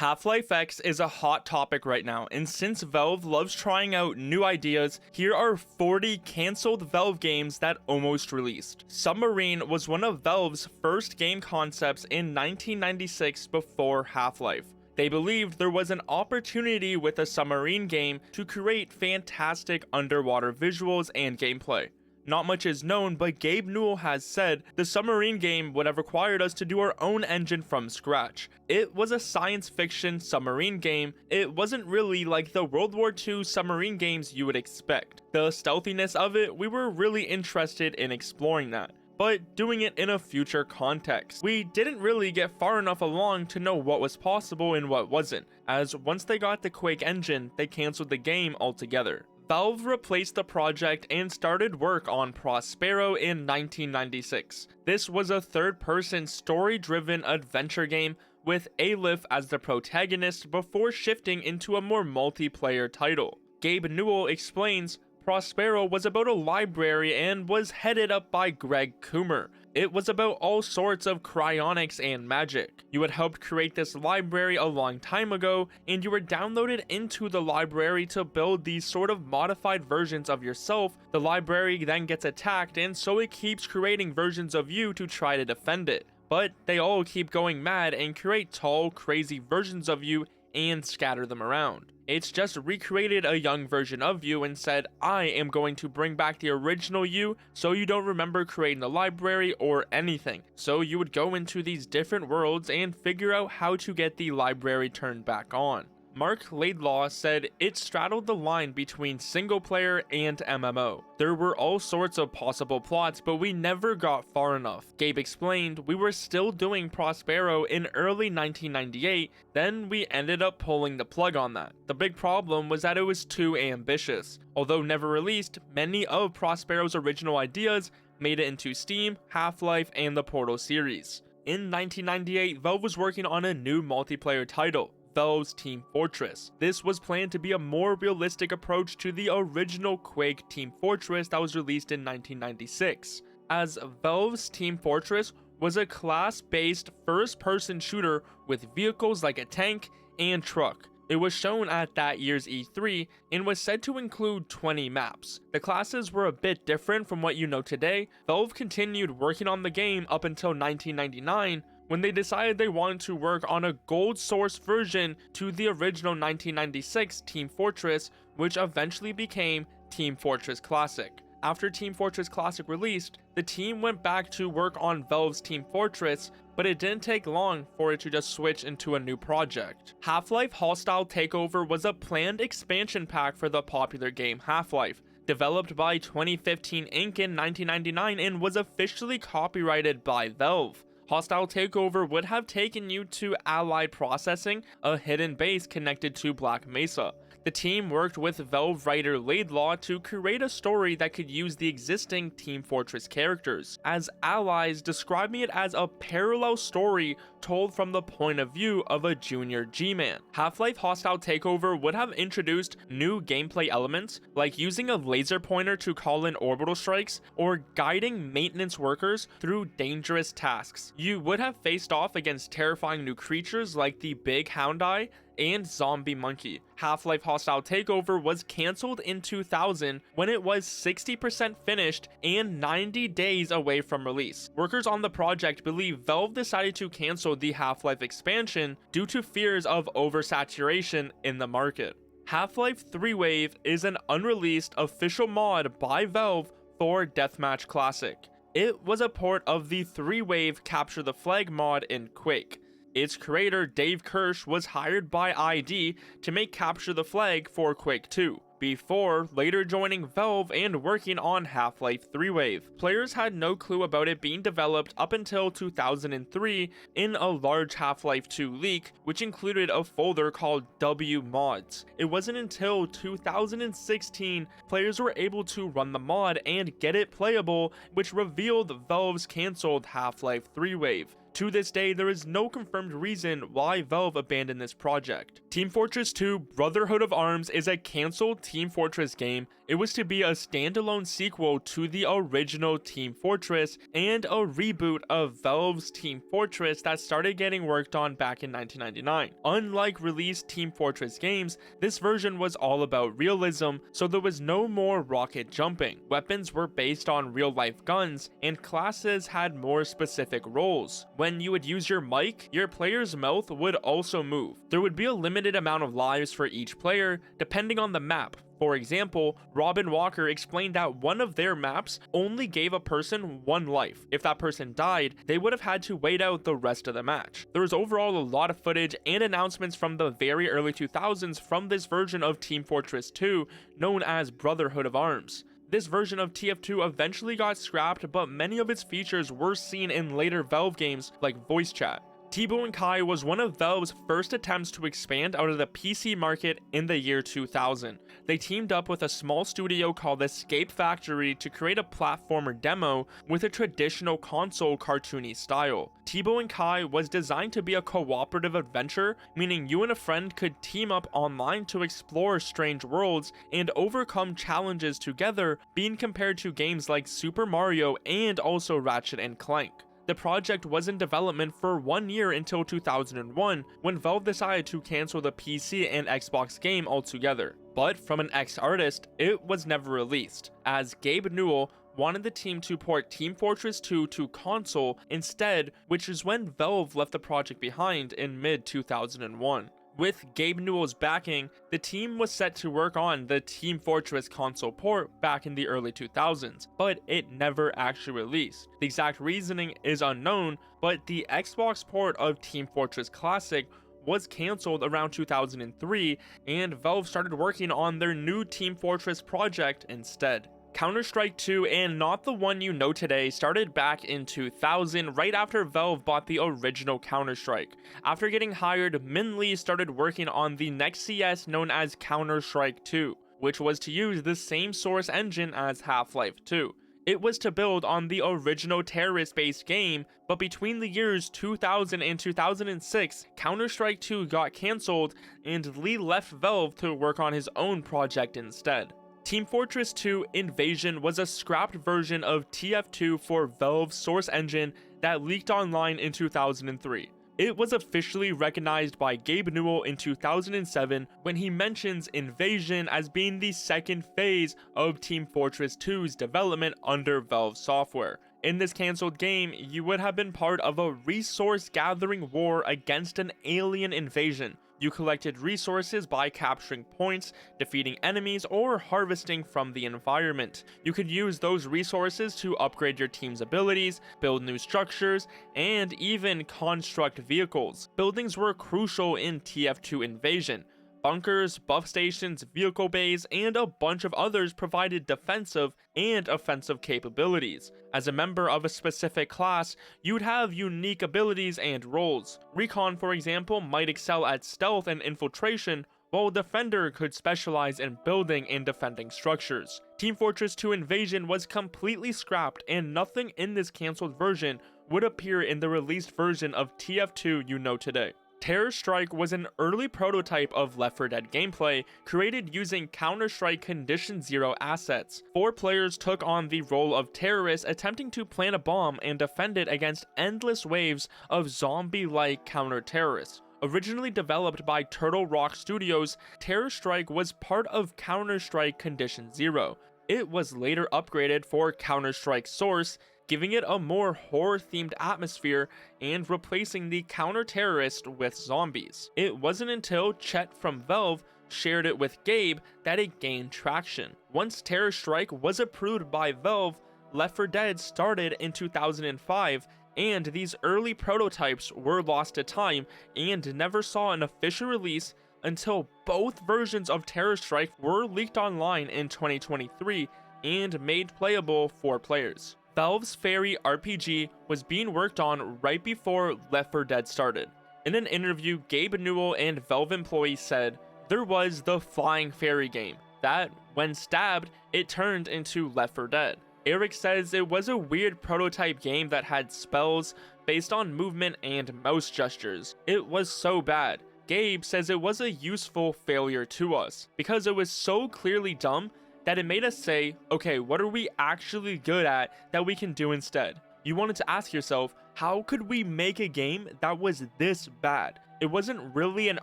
Half-Life X is a hot topic right now, and since Valve loves trying out new ideas, here are 40 cancelled Valve games that almost released. Submarine was one of Valve's first game concepts in 1996 before Half-Life. They believed there was an opportunity with a Submarine game to create fantastic underwater visuals and gameplay. Not much is known, but Gabe Newell has said the Submarine game would have required us to do our own engine from scratch. It was a science fiction submarine game. It wasn't really like the World War II submarine games you would expect. The stealthiness of it, we were really interested in exploring that, but doing it in a future context. We didn't really get far enough along to know what was possible and what wasn't, as once they got the Quake engine, they cancelled the game altogether. Valve replaced the project and started work on Prospero in 1996. This was a third-person story-driven adventure game with Alyx as the protagonist before shifting into a more multiplayer title. Gabe Newell explains, Prospero was about a library and was headed up by Greg Coomer. It was about all sorts of cryonics and magic. You had helped create this library a long time ago, and you were downloaded into the library to build these sort of modified versions of yourself. The library then gets attacked, and so it keeps creating versions of you to try to defend it. But they all keep going mad and create tall, crazy versions of you and scatter them around. It's just recreated a young version of you and said, I am going to bring back the original you so you don't remember creating the library or anything. So you would go into these different worlds and figure out how to get the library turned back on. Mark Laidlaw said it straddled the line between single player and MMO. There were all sorts of possible plots, but we never got far enough. Gabe explained, we were still doing Prospero in early 1998, then we ended up pulling the plug on that. The big problem was that it was too ambitious. Although never released, many of Prospero's original ideas made it into Steam, Half-Life, and the Portal series. In 1998, Valve was working on a new multiplayer title, Valve's Team Fortress. This was planned to be a more realistic approach to the original Quake Team Fortress that was released in 1996, as Valve's Team Fortress was a class-based first-person shooter with vehicles like a tank and truck. It was shown at that year's E3 and was said to include 20 maps. The classes were a bit different from what you know today. Valve continued working on the game up until 1999, when they decided they wanted to work on a gold source version to the original 1996 Team Fortress, which eventually became Team Fortress Classic. After Team Fortress Classic released, the team went back to work on Valve's Team Fortress, but it didn't take long for it to just switch into a new project. Half-Life Hostile Takeover was a planned expansion pack for the popular game Half-Life, developed by 2015 Inc. in 1999 and was officially copyrighted by Valve. Hostile Takeover would have taken you to Allied Processing, a hidden base connected to Black Mesa. The team worked with Valve writer Laidlaw to create a story that could use the existing Team Fortress characters, as allies, describing it as a parallel story told from the point of view of a junior G-Man. Half-Life Hostile Takeover would have introduced new gameplay elements, like using a laser pointer to call in orbital strikes, or guiding maintenance workers through dangerous tasks. You would have faced off against terrifying new creatures like the Big Hound Eye and Zombie Monkey. Half-Life Hostile Takeover was cancelled in 2000 when it was 60% finished and 90 days away from release. Workers on the project believe Valve decided to cancel the Half-Life expansion due to fears of oversaturation in the market. Half-Life Threewave is an unreleased official mod by Valve for Deathmatch Classic. It was a port of the Threewave Capture the Flag mod in Quake. Its creator, Dave Kirsch, was hired by ID to make Capture the Flag for Quake 2, before later joining Valve and working on Half-Life Threewave. Players had no clue about it being developed up until 2003 in a large Half-Life 2 leak, which included a folder called W Mods. It wasn't until 2016 players were able to run the mod and get it playable, which revealed Valve's cancelled Half-Life Threewave. To this day, there is no confirmed reason why Valve abandoned this project. Team Fortress 2 Brotherhood of Arms is a cancelled Team Fortress game. It was to be a standalone sequel to the original Team Fortress and a reboot of Valve's Team Fortress that started getting worked on back in 1999. Unlike released Team Fortress games, this version was all about realism, so there was no more rocket jumping. Weapons were based on real-life guns, and classes had more specific roles. When you would use your mic, your player's mouth would also move. There would be a limited amount of lives for each player, depending on the map. For example, Robin Walker explained that one of their maps only gave a person 1 life. If that person died, they would have had to wait out the rest of the match. There was overall a lot of footage and announcements from the very early 2000s from this version of Team Fortress 2, known as Brotherhood of Arms. This version of TF2 eventually got scrapped, but many of its features were seen in later Valve games like voice chat. Teebo Kai was one of Valve's first attempts to expand out of the PC market in the year 2000. They teamed up with a small studio called Escape Factory to create a platformer demo with a traditional console cartoony style. Teebo Kai was designed to be a cooperative adventure, meaning you and a friend could team up online to explore strange worlds and overcome challenges together, being compared to games like Super Mario and also Ratchet and Clank. The project was in development for 1 year until 2001, when Valve decided to cancel the PC and Xbox game altogether. But from an ex-artist, it was never released, as Gabe Newell wanted the team to port Team Fortress 2 to console instead, which is when Valve left the project behind in mid-2001. With Gabe Newell's backing, the team was set to work on the Team Fortress console port back in the early 2000s, but it never actually released. The exact reasoning is unknown, but the Xbox port of Team Fortress Classic was cancelled around 2003, and Valve started working on their new Team Fortress project instead. Counter-Strike 2, and not the one you know today, started back in 2000, right after Valve bought the original Counter-Strike. After getting hired, Min Lee started working on the next CS known as Counter-Strike 2, which was to use the same source engine as Half-Life 2. It was to build on the original terrorist-based game, but between the years 2000 and 2006, Counter-Strike 2 got cancelled, and Lee left Valve to work on his own project instead. Team Fortress 2 Invasion was a scrapped version of TF2 for Valve's source engine that leaked online in 2003. It was officially recognized by Gabe Newell in 2007 when he mentions Invasion as being the second phase of Team Fortress 2's development under Valve software. In this cancelled game, you would have been part of a resource gathering war against an alien invasion. You collected resources by capturing points, defeating enemies, or harvesting from the environment. You could use those resources to upgrade your team's abilities, build new structures, and even construct vehicles. Buildings were crucial in TF2 Invasion. Bunkers, buff stations, vehicle bays, and a bunch of others provided defensive and offensive capabilities. As a member of a specific class, you'd have unique abilities and roles. Recon, for example, might excel at stealth and infiltration, while Defender could specialize in building and defending structures. Team Fortress 2 Invasion was completely scrapped, and nothing in this cancelled version would appear in the released version of TF2 you know today. Terror Strike was an early prototype of Left 4 Dead gameplay created using Counter-Strike Condition Zero assets. 4 players took on the role of terrorists attempting to plant a bomb and defend it against endless waves of zombie-like counter-terrorists. Originally developed by Turtle Rock Studios, Terror Strike was part of Counter-Strike Condition Zero. It was later upgraded for Counter-Strike Source, giving it a more horror-themed atmosphere and replacing the counter-terrorist with zombies. It wasn't until Chet from Valve shared it with Gabe that it gained traction. Once Terror Strike was approved by Valve, Left 4 Dead started in 2005, and these early prototypes were lost to time and never saw an official release until both versions of Terror Strike were leaked online in 2023 and made playable for players. Valve's Fairy RPG was being worked on right before Left 4 Dead started. In an interview, Gabe Newell and Valve employees said, "There was the Flying Fairy game, that, when stabbed, it turned into Left 4 Dead. Eric says it was a weird prototype game that had spells based on movement and mouse gestures. It was so bad. Gabe says it was a useful failure to us, because it was so clearly dumb that it made us say, okay, what are we actually good at that we can do instead? You wanted to ask yourself, how could we make a game that was this bad? It wasn't really an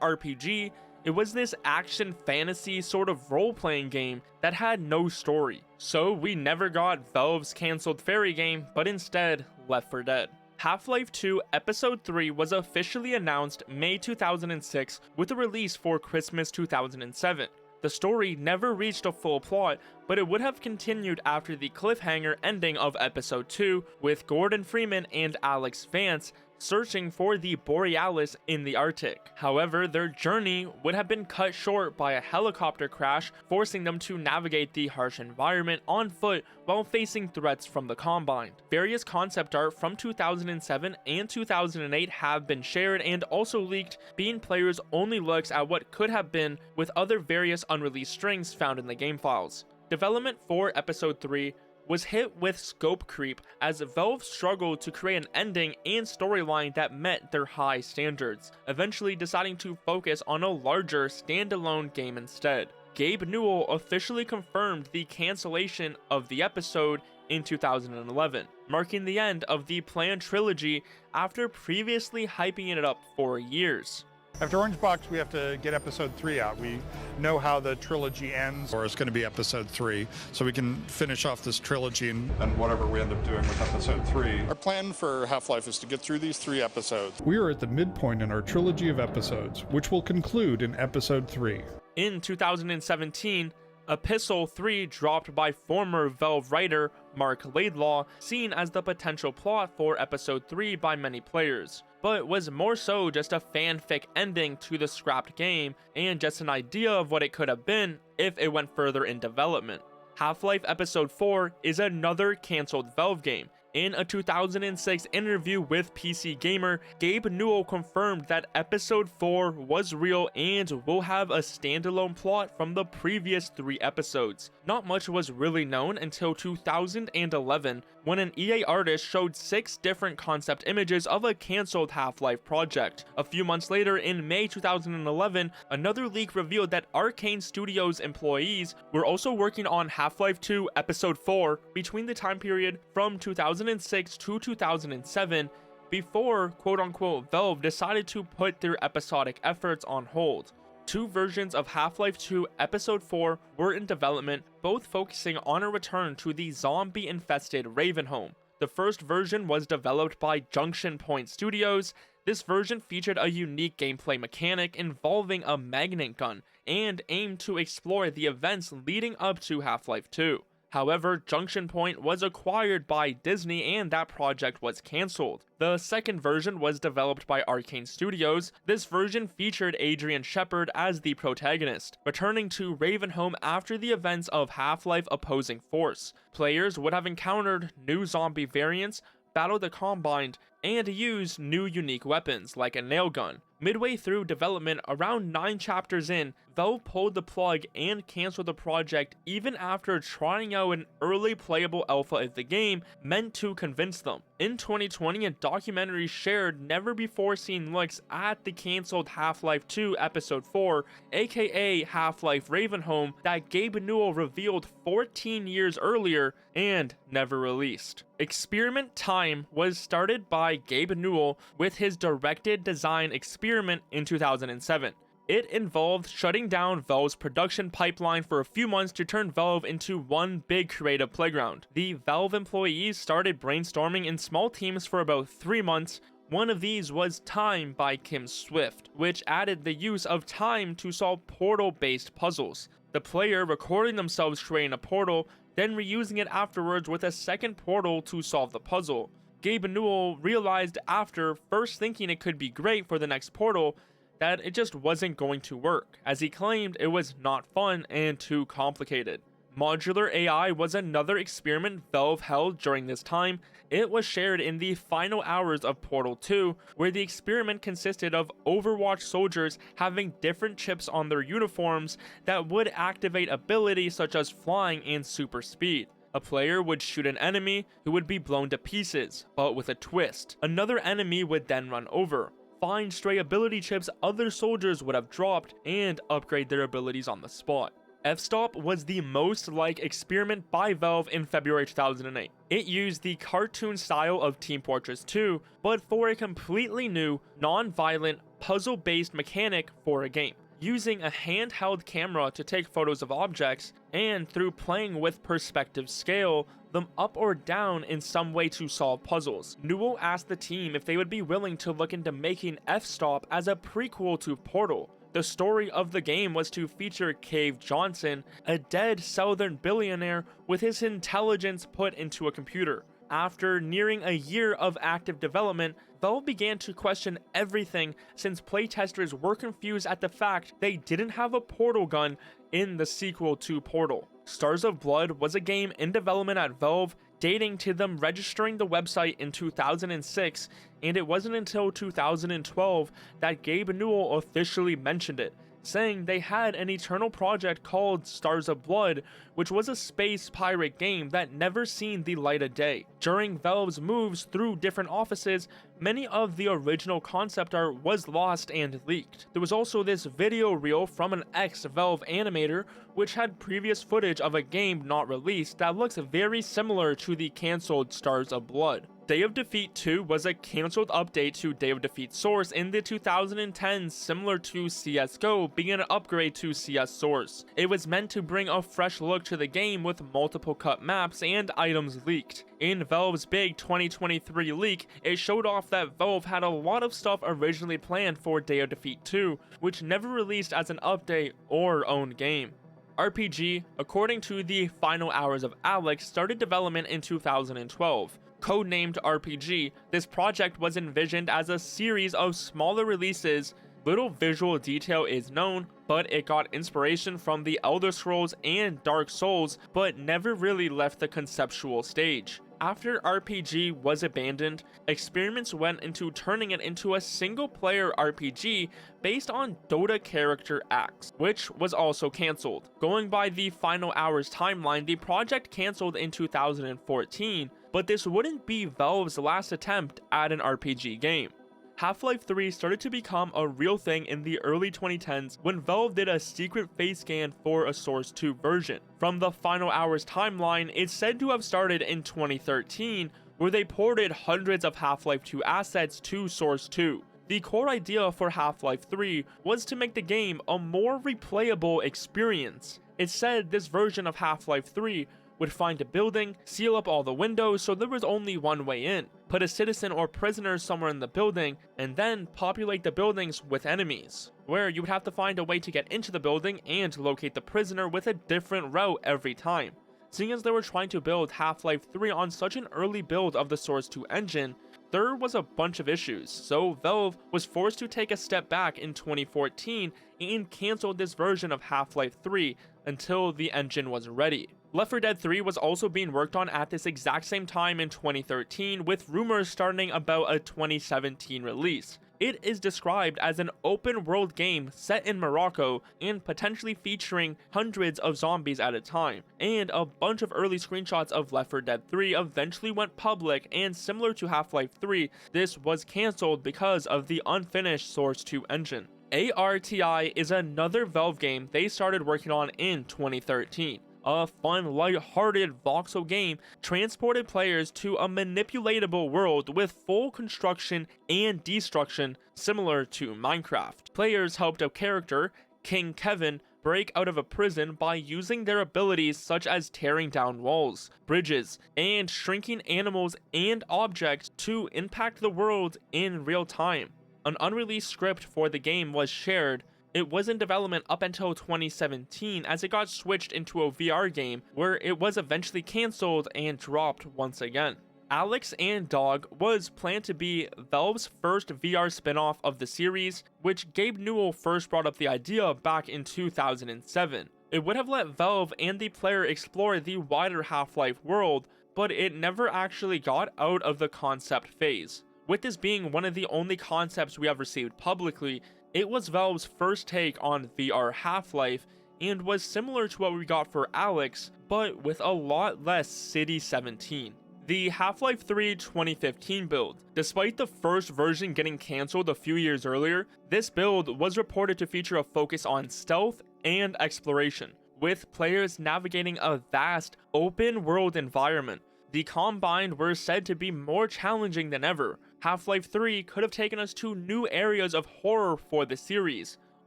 RPG, it was this action fantasy sort of role-playing game that had no story. So we never got Valve's cancelled fairy game, but instead Left 4 Dead. Half-Life 2 Episode 3 was officially announced May 2006 with a release for Christmas 2007. The story never reached a full plot, but it would have continued after the cliffhanger ending of Episode 2 with Gordon Freeman and Alex Vance searching for the Borealis in the Arctic. However, their journey would have been cut short by a helicopter crash, forcing them to navigate the harsh environment on foot while facing threats from the Combine. Various concept art from 2007 and 2008 have been shared and also leaked, being players' only looks at what could have been, with other various unreleased strings found in the game files. Development for Episode 3 was hit with scope creep as Valve struggled to create an ending and storyline that met their high standards, eventually deciding to focus on a larger standalone game instead. Gabe Newell officially confirmed the cancellation of the episode in 2011, marking the end of the planned trilogy after previously hyping it up for years. After Orange Box, we have to get episode 3 out. We know how the trilogy ends, or it's going to be episode 3, so we can finish off this trilogy and whatever we end up doing with episode 3. Our plan for Half-Life is to get through these 3 episodes. We are at the midpoint in our trilogy of episodes, which will conclude in episode 3. In 2017, Epistle 3 dropped by former Valve writer Mark Laidlaw, seen as the potential plot for Episode 3 by many players, but was more so just a fanfic ending to the scrapped game and just an idea of what it could have been if it went further in development. Half-Life Episode 4 is another cancelled Valve game. In a 2006 interview with PC Gamer, Gabe Newell confirmed that Episode 4 was real and will have a standalone plot from the previous 3 episodes. Not much was really known until 2011, when an EA artist showed 6 different concept images of a cancelled Half-Life project. A few months later, in May 2011, another leak revealed that Arcane Studios employees were also working on Half-Life 2 Episode 4 between the time period from 2006 to 2007, before quote-unquote Valve decided to put their episodic efforts on hold. 2 versions of Half-Life 2 Episode 4 were in development, both focusing on a return to the zombie-infested Ravenholm. The first version was developed by Junction Point Studios. This version featured a unique gameplay mechanic involving a magnet gun and aimed to explore the events leading up to Half-Life 2. However, Junction Point was acquired by Disney and that project was cancelled. The second version was developed by Arcane Studios. This version featured Adrian Shepard as the protagonist, returning to Ravenholm after the events of Half-Life Opposing Force. Players would have encountered new zombie variants, battled the Combine, and used new unique weapons like a nail gun. Midway through development, around 9 chapters in, Valve pulled the plug and canceled the project even after trying out an early playable alpha of the game meant to convince them. In 2020, a documentary shared never-before-seen looks at the cancelled Half-Life 2 Episode 4, aka Half-Life Ravenholm, that Gabe Newell revealed 14 years earlier and never released. Experiment Time was started by Gabe Newell with his directed design experiment in 2007. It involved shutting down Valve's production pipeline for a few months to turn Valve into one big creative playground. The Valve employees started brainstorming in small teams for about 3 months. One of these was Time by Kim Swift, which added the use of time to solve portal-based puzzles. The player recording themselves creating a portal, then reusing it afterwards with a second portal to solve the puzzle. Gabe Newell realized after first thinking it could be great for the next portal, that it just wasn't going to work, as he claimed it was not fun and too complicated. Modular AI was another experiment Valve held during this time. It was shared in the final hours of Portal 2, where the experiment consisted of Overwatch soldiers having different chips on their uniforms that would activate abilities such as flying and super speed. A player would shoot an enemy who would be blown to pieces, but with a twist. Another enemy would then run over, find stray ability chips other soldiers would have dropped, and upgrade their abilities on the spot. F-Stop was the most like experiment by Valve in February 2008. It used the cartoon style of Team Fortress 2, but for a completely new, non-violent, puzzle-based mechanic for a game, using a handheld camera to take photos of objects, and through playing with perspective scale them up or down in some way to solve puzzles. Newell asked the team if they would be willing to look into making F-Stop as a prequel to Portal. The story of the game was to feature Cave Johnson, a dead southern billionaire with his intelligence put into a computer. After nearing a year of active development, Valve began to question everything since playtesters were confused at the fact they didn't have a portal gun in the sequel to Portal. Stars of Blood was a game in development at Valve, dating to them registering the website in 2006, and it wasn't until 2012 that Gabe Newell officially mentioned it, saying they had an eternal project called Stars of Blood, which was a space pirate game that never seen the light of day. During Valve's moves through different offices, many of the original concept art was lost and leaked. There was also this video reel from an ex-Valve animator which had previous footage of a game not released that looks very similar to the cancelled Stars of Blood. Day of Defeat 2 was a cancelled update to Day of Defeat Source in the 2010s, similar to CSGO being an upgrade to CS Source. It was meant to bring a fresh look to the game with multiple cut maps and items leaked. In Valve's big 2023 leak, it showed off that Valve had a lot of stuff originally planned for Day of Defeat 2, which never released as an update or own game. RPG, according to the final hours of Alyx, started development in 2012. Codenamed RPG, this project was envisioned as a series of smaller releases. Little visual detail is known, but it got inspiration from the Elder Scrolls and Dark Souls, but never really left the conceptual stage. After RPG was abandoned, experiments went into turning it into a single-player RPG based on Dota character Axe, which was also cancelled. Going by the final hours timeline, the project cancelled in 2014, but this wouldn't be Valve's last attempt at an RPG game. Half-Life 3 started to become a real thing in the early 2010s when Valve did a secret face scan for a Source 2 version. From the final hours timeline, it's said to have started in 2013, where they ported hundreds of Half-Life 2 assets to Source 2. The core idea for Half-Life 3 was to make the game a more replayable experience. It's said this version of Half-Life 3 would find a building, seal up all the windows so there was only one way in, put a citizen or prisoner somewhere in the building, and then populate the buildings with enemies, where you would have to find a way to get into the building and locate the prisoner with a different route every time. Seeing as they were trying to build Half-Life 3 on such an early build of the Source 2 engine, there was a bunch of issues, so Valve was forced to take a step back in 2014 and canceled this version of Half-Life 3 until the engine was ready. Left 4 Dead 3 was also being worked on at this exact same time in 2013, with rumors starting about a 2017 release. It is described as an open world game set in Morocco and potentially featuring hundreds of zombies at a time, and a bunch of early screenshots of Left 4 Dead 3 eventually went public, and similar to Half-Life 3, this was cancelled because of the unfinished Source 2 engine. A.R.T.I is another Valve game they started working on in 2013. A fun, light-hearted voxel game transported players to a manipulatable world with full construction and destruction similar to Minecraft. Players helped a character, King Kevin, break out of a prison by using their abilities such as tearing down walls, bridges, and shrinking animals and objects to impact the world in real time. An unreleased script for the game was shared. It was in development up until 2017 as it got switched into a VR game, where it was eventually cancelled and dropped once again. Alyx and Dog was planned to be Valve's first VR spin-off of the series, which Gabe Newell first brought up the idea back in 2007. It would have let Valve and the player explore the wider Half-Life world, but it never actually got out of the concept phase. With this being one of the only concepts we have received publicly, it was Valve's first take on VR Half-Life, and was similar to what we got for Alyx, but with a lot less City 17. The Half-Life 3 2015 build. Despite the first version getting cancelled a few years earlier, this build was reported to feature a focus on stealth and exploration, with players navigating a vast, open-world environment. The Combined were said to be more challenging than ever. Half-Life 3 could have taken us to new areas of horror for the series.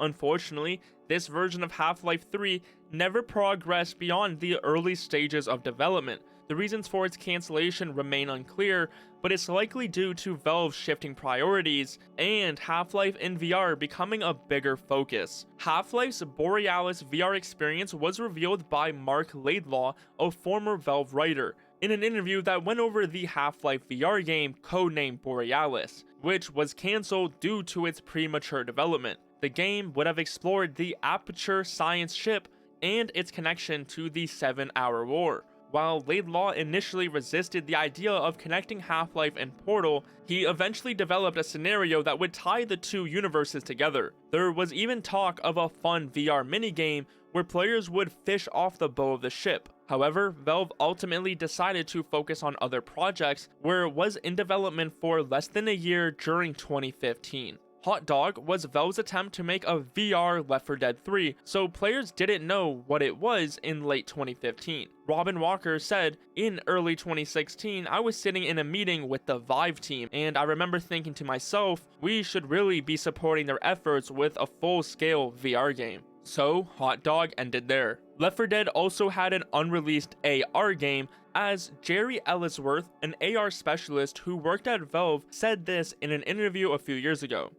Unfortunately, this version of Half-Life 3 never progressed beyond the early stages of development. The reasons for its cancellation remain unclear, but it's likely due to Valve shifting priorities and Half-Life in VR becoming a bigger focus. Half-Life's Borealis VR experience was revealed by Mark Laidlaw, a former Valve writer, in an interview that went over the Half-Life VR game codenamed Borealis, which was cancelled due to its premature development. The game would have explored the Aperture science ship and its connection to the 7-Hour War. While Laidlaw initially resisted the idea of connecting Half-Life and Portal, he eventually developed a scenario that would tie the two universes together. There was even talk of a fun VR minigame where players would fish off the bow of the ship. However, Valve ultimately decided to focus on other projects where it was in development for less than a year during 2015. HotDog was Valve's attempt to make a VR Left 4 Dead 3, so players didn't know what it was in late 2015. Robin Walker said, "In early 2016, I was sitting in a meeting with the Vive team, and I remember thinking to myself, we should really be supporting their efforts with a full-scale VR game." So, HotDog ended there. Left 4 Dead also had an unreleased AR game, as Jerry Ellisworth, an AR specialist who worked at Valve, said this in an interview a few years ago.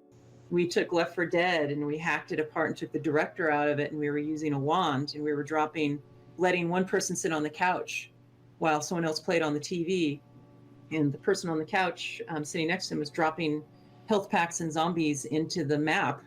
We took Left 4 Dead and we hacked it apart and took the director out of it, and we were using a wand, and we were letting one person sit on the couch while someone else played on the TV. And the person on the couch sitting next to him was dropping health packs and zombies into the map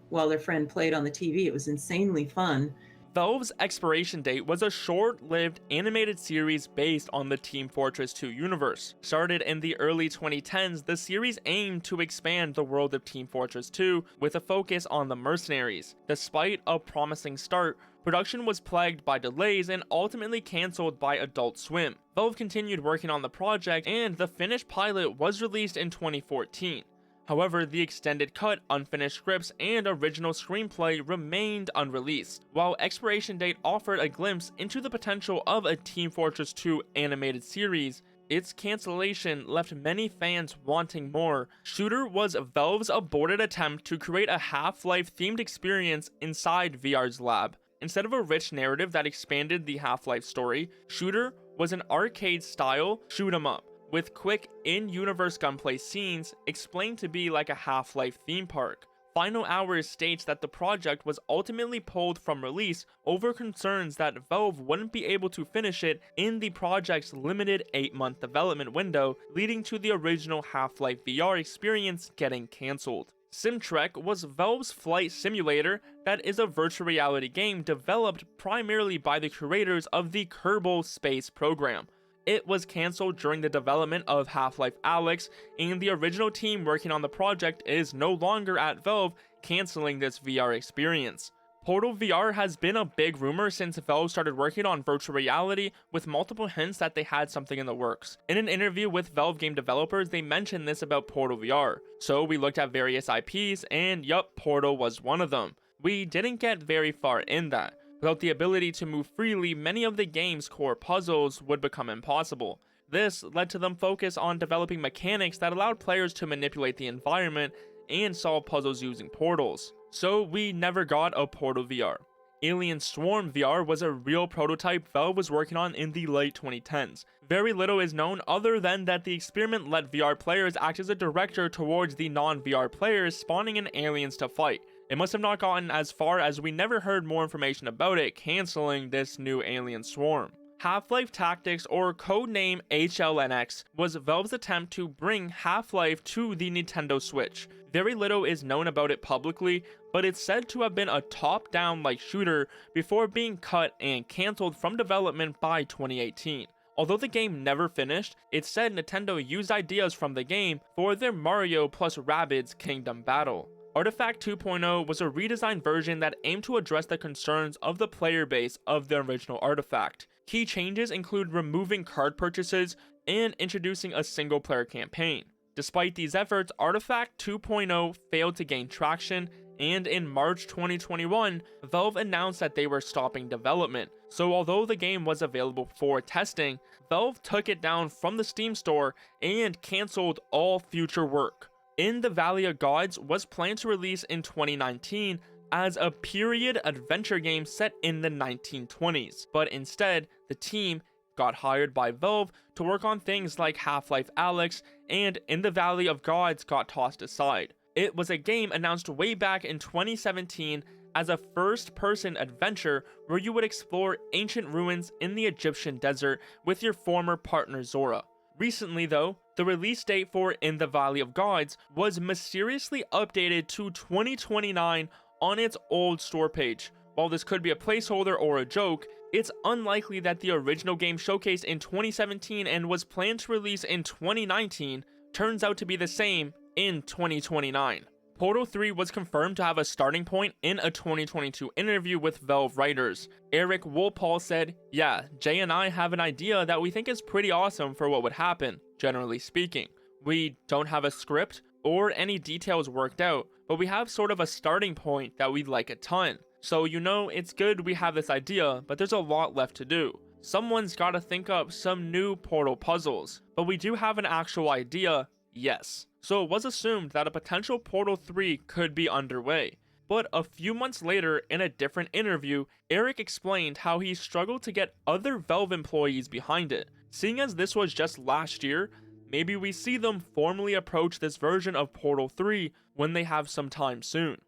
while their friend played on the TV. It was insanely fun. Valve's Expiration Date was a short-lived animated series based on the Team Fortress 2 universe. Started in the early 2010s, the series aimed to expand the world of Team Fortress 2 with a focus on the mercenaries. Despite a promising start, production was plagued by delays and ultimately cancelled by Adult Swim. Valve continued working on the project, and the finished pilot was released in 2014. However, the extended cut, unfinished scripts, and original screenplay remained unreleased. While Expiration Date offered a glimpse into the potential of a Team Fortress 2 animated series, its cancellation left many fans wanting more. Shooter was Valve's aborted attempt to create a Half-Life themed experience inside VR's lab. Instead of a rich narrative that expanded the Half-Life story, Shooter was an arcade-style shoot-'em-up, with quick in-universe gunplay scenes explained to be like a Half-Life theme park. Final Hours states that the project was ultimately pulled from release over concerns that Valve wouldn't be able to finish it in the project's limited 8-month development window, leading to the original Half-Life VR experience getting cancelled. SimTrek was Valve's flight simulator that is a virtual reality game developed primarily by the creators of the Kerbal Space program. It was cancelled during the development of Half-Life Alyx, and the original team working on the project is no longer at Valve, cancelling this VR experience. Portal VR has been a big rumor since Valve started working on virtual reality, with multiple hints that they had something in the works. In an interview with Valve game developers, they mentioned this about Portal VR. So we looked at various IPs, and yup, Portal was one of them. We didn't get very far in that. Without the ability to move freely, many of the game's core puzzles would become impossible. This led to them focus on developing mechanics that allowed players to manipulate the environment and solve puzzles using portals. So we never got a Portal VR. Alien Swarm VR was a real prototype Valve was working on in the late 2010s. Very little is known other than that the experiment let VR players act as a director towards the non-VR players, spawning in aliens to fight. It must have not gotten as far, as we never heard more information about it, cancelling this new alien swarm. Half-Life Tactics, or codename HLNX, was Valve's attempt to bring Half-Life to the Nintendo Switch. Very little is known about it publicly, but it's said to have been a top-down like shooter before being cut and cancelled from development by 2018. Although the game never finished, it's said Nintendo used ideas from the game for their Mario plus Rabbids Kingdom battle. Artifact 2.0 was a redesigned version that aimed to address the concerns of the player base of the original Artifact. Key changes include removing card purchases and introducing a single player campaign. Despite these efforts, Artifact 2.0 failed to gain traction, and in March 2021, Valve announced that they were stopping development. So although the game was available for testing, Valve took it down from the Steam store and cancelled all future work. In the Valley of Gods was planned to release in 2019 as a period adventure game set in the 1920s, but instead, the team got hired by Valve to work on things like Half-Life Alyx, and In the Valley of Gods got tossed aside. It was a game announced way back in 2017 as a first-person adventure where you would explore ancient ruins in the Egyptian desert with your former partner Zora. Recently though, the release date for In the Valley of Gods was mysteriously updated to 2029 on its old store page. While this could be a placeholder or a joke, it's unlikely that the original game showcased in 2017 and was planned to release in 2019 turns out to be the same in 2029. Portal 3 was confirmed to have a starting point in a 2022 interview with Valve writers. Eric Wolpaw said, "Yeah, Jay and I have an idea that we think is pretty awesome for what would happen, generally speaking. We don't have a script or any details worked out, but we have sort of a starting point that we'd like a ton. So it's good we have this idea, but there's a lot left to do. Someone's gotta think up some new Portal puzzles, but we do have an actual idea, yes." So it was assumed that a potential Portal 3 could be underway. But a few months later, in a different interview, Eric explained how he struggled to get other Valve employees behind it. Seeing as this was just last year, maybe we see them formally approach this version of Portal 3 when they have some time soon.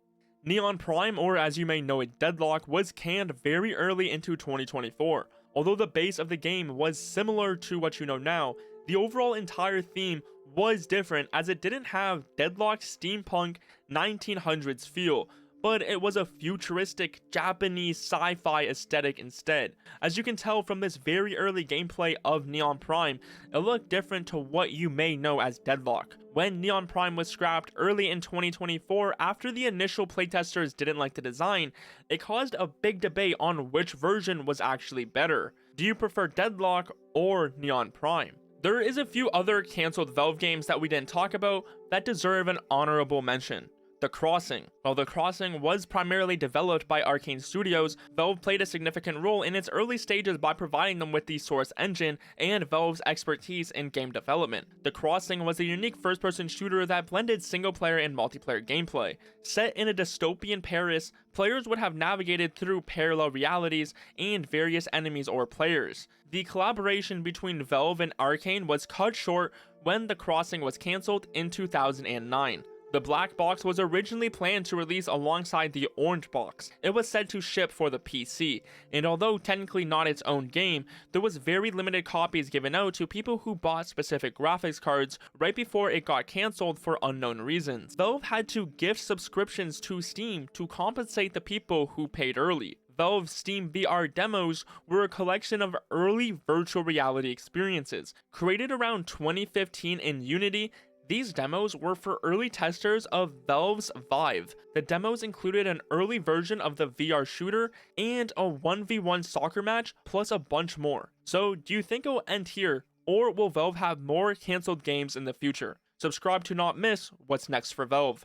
Neon Prime, or as you may know it, Deadlock, was canned very early into 2024. Although the base of the game was similar to what you know now, the overall entire theme was different as it didn't have Deadlock's steampunk 1900s feel, but it was a futuristic Japanese sci-fi aesthetic instead. As you can tell from this very early gameplay of Neon Prime, it looked different to what you may know as Deadlock. When Neon Prime was scrapped early in 2024 after the initial playtesters didn't like the design, it caused a big debate on which version was actually better. Do you prefer Deadlock or Neon Prime? There is a few other cancelled Valve games that we didn't talk about that deserve an honorable mention. The Crossing. While The Crossing was primarily developed by Arcane Studios, Valve played a significant role in its early stages by providing them with the source engine and Valve's expertise in game development. The Crossing was a unique first-person shooter that blended single-player and multiplayer gameplay. Set in a dystopian Paris, players would have navigated through parallel realities and various enemies or players. The collaboration between Valve and Arcane was cut short when The Crossing was cancelled in 2009. The black box was originally planned to release alongside the orange box. It was said to ship for the PC, and although technically not its own game, there was very limited copies given out to people who bought specific graphics cards right before it got cancelled for unknown reasons. Valve had to gift subscriptions to Steam to compensate the people who paid early. Valve's Steam VR demos were a collection of early virtual reality experiences. Created around 2015 in Unity, these demos were for early testers of Valve's Vive. The demos included an early version of the VR shooter and a 1v1 soccer match, plus a bunch more. So do you think it will end here, or will Valve have more cancelled games in the future? Subscribe to not miss what's next for Valve.